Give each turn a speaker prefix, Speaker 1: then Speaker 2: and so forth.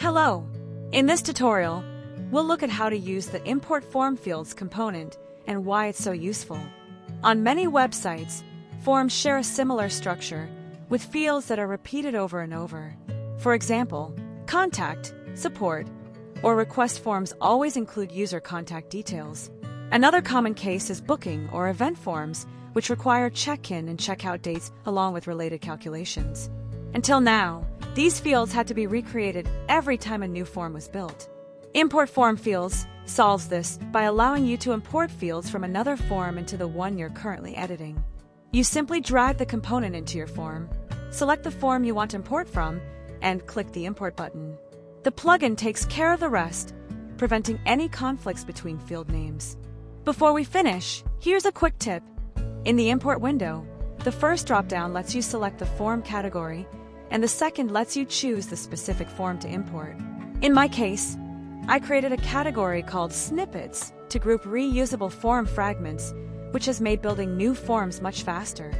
Speaker 1: Hello! In this tutorial, we'll look at how to use the Import Form Fields component and why it's so useful. On many websites, forms share a similar structure with fields that are repeated over and over. For example, contact, support, or request forms always include user contact details. Another common case is booking or event forms, which require check-in and check-out dates along with related calculations. Until now, these fields had to be recreated every time a new form was built. Import Form Fields solves this by allowing you to import fields from another form into the one you're currently editing. You simply drag the component into your form, select the form you want to import from, and click the Import button. The plugin takes care of the rest, preventing any conflicts between field names. Before we finish, here's a quick tip. In the Import window, the first drop-down lets you select the form category, and the second lets you choose the specific form to import. In my case, I created a category called Snippets to group reusable form fragments, which has made building new forms much faster.